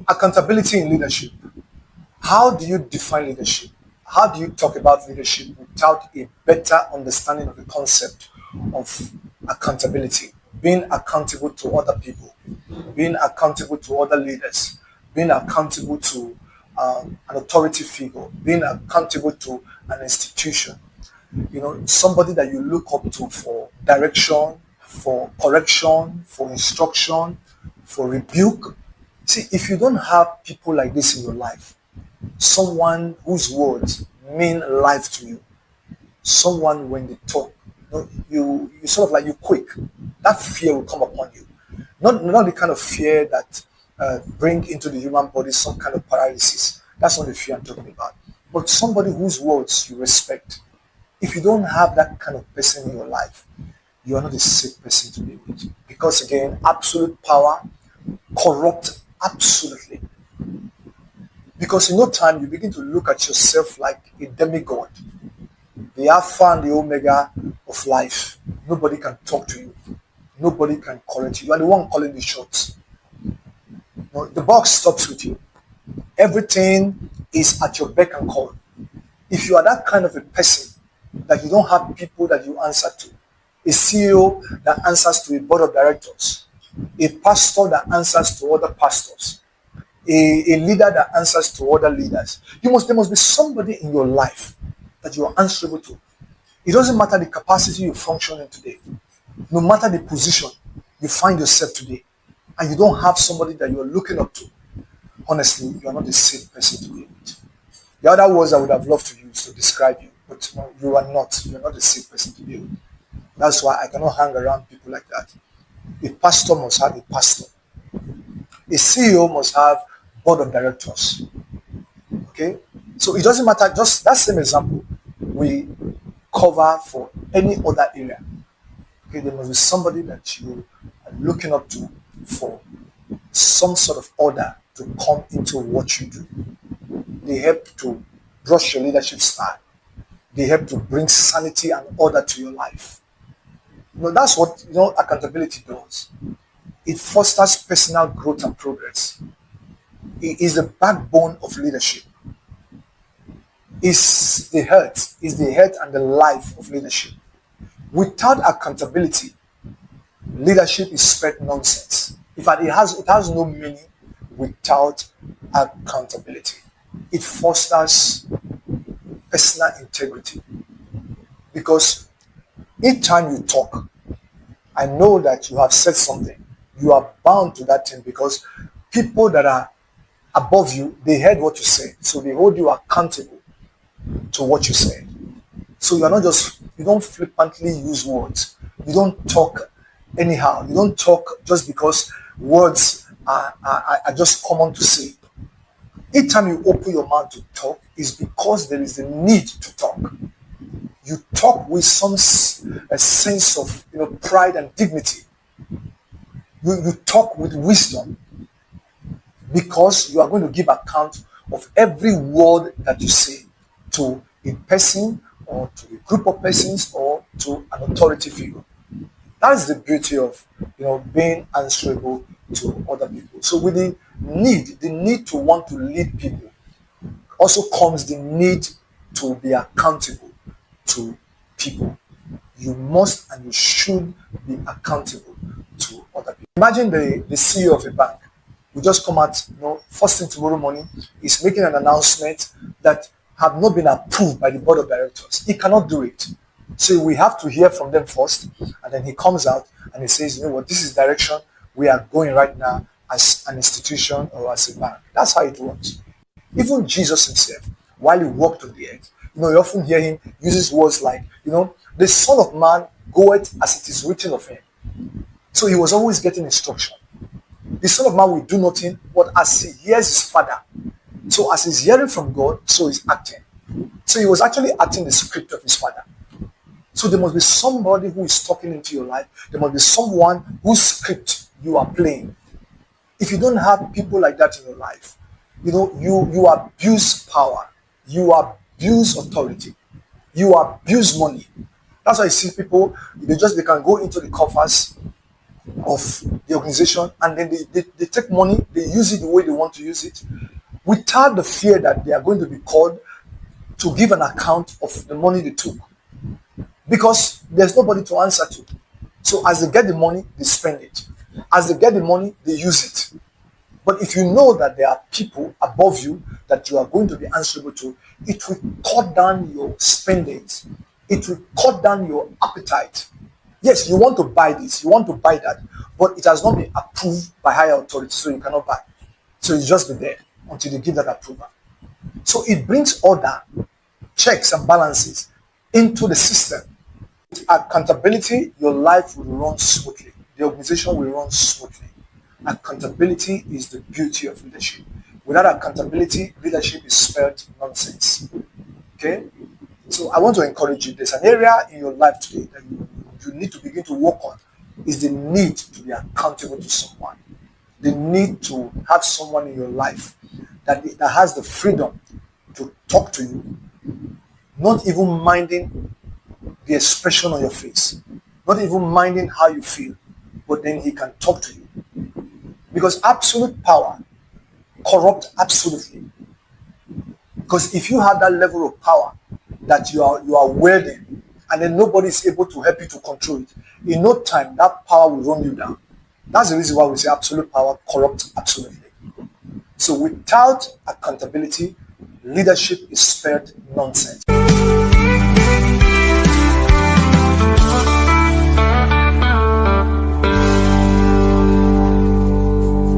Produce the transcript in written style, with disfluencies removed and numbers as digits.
Accountability in leadership. How do you define leadership? How do you talk about leadership without a better understanding of the concept of accountability? Being accountable to other people, being accountable to other leaders, being accountable to an authority figure, being accountable to an institution. Somebody that you look up to for direction, for correction, for instruction, for rebuke. See, if you don't have people like this in your life, someone whose words mean life to you, someone when they talk, you sort of like you quick. That fear will come upon you. Not the kind of fear that bring into the human body some kind of paralysis. That's not the fear I'm talking about. But somebody whose words you respect. If you don't have that kind of person in your life, you are not a safe person to be with. Because again, absolute power corrupt absolutely. Because in no time you begin to look at yourself like a demigod, the Alpha and the Omega of life. Nobody can talk to you. Nobody can correct you. You are the one calling the shots. The box stops with you. Everything is at your beck and call. If you are that kind of a person that you don't have people that you answer to, a CEO that answers to a board of directors, a pastor that answers to other pastors, a leader that answers to other leaders, there must be somebody in your life that you are answerable to. It doesn't matter the capacity you function in today, no matter the position you find yourself today, and you don't have somebody that you're looking up to, honestly, you're not a safe person to be with. The other words I would have loved to use to describe you, but you are not. You're not a safe person to be with. That's why I cannot hang around people like that. A pastor must have a pastor. A CEO must have board of directors. Okay? So it doesn't matter, just that same example we cover for any other area. Okay, there must be somebody that you are looking up to for some sort of order to come into what you do. They help to brush your leadership style. They help to bring sanity and order to your life. That's what accountability does. It fosters personal growth and progress. It is the backbone of leadership. Is the heart and the life of leadership. Without accountability, leadership is spread nonsense. In fact, it has no meaning without accountability. It fosters personal integrity. Because each time you talk, I know that you have said something. You are bound to that thing because people that are above you, they heard what you said. So they hold you accountable to what you said. So you don't flippantly use words. You don't talk anyhow. You don't talk just because words are just common to say. Each time you open your mouth to talk is because there is a need to talk. You talk with a sense of pride and dignity. You talk with wisdom because you are going to give account of every word that you say to a person or to a group of persons or to an authority figure. That is the beauty of being answerable to other people. So with the need to want to lead people, also comes the need to be accountable to people. You must and you should be accountable to other people. Imagine the CEO of a bank will just come out, first thing tomorrow morning, is making an announcement that have not been approved by the board of directors. He cannot do it. So we have to hear from them first, and then he comes out and he says, this is direction we are going right now as an institution or as a bank. That's how it works. Even Jesus himself, while he walked on the earth, you often hear him uses words like, the Son of Man goeth as it is written of him. So he was always getting instruction. The Son of Man will do nothing, but as he hears his Father. So as he's hearing from God, so he's acting. So he was actually acting the script of his Father. So there must be somebody who is talking into your life. There must be someone whose script you are playing. If you don't have people like that in your life, you abuse power. You abuse authority. You abuse money. That's why you see people, they can go into the coffers of the organization, and then they take money, they use it the way they want to use it, without the fear that they are going to be called to give an account of the money they took, because there's nobody to answer to. So as they get the money, they spend it. As they get the money, they use it. But if you know that there are people above you that you are going to be answerable to, it will cut down your spendings. It will cut down your appetite. Yes, you want to buy this, you want to buy that, but it has not been approved by higher authority, so you cannot buy. So you just be there until they give that approval. So it brings order, checks and balances into the system. Accountability, your life will run smoothly. The organization will run smoothly. Accountability is the beauty of leadership. Without accountability, leadership is spelled nonsense. Okay? So I want to encourage you. There's an area in your life today that you need to begin to work on. Is the need to be accountable to someone. The need to have someone in your life that has the freedom to talk to you, not even minding the expression on your face, not even minding how you feel, but then he can talk to you. Because absolute power corrupts absolutely. Because if you have that level of power that you are wielding, and then nobody is able to help you to control it, in no time that power will run you down. That's the reason why we say absolute power corrupts absolutely. So without accountability, leadership is spelled nonsense.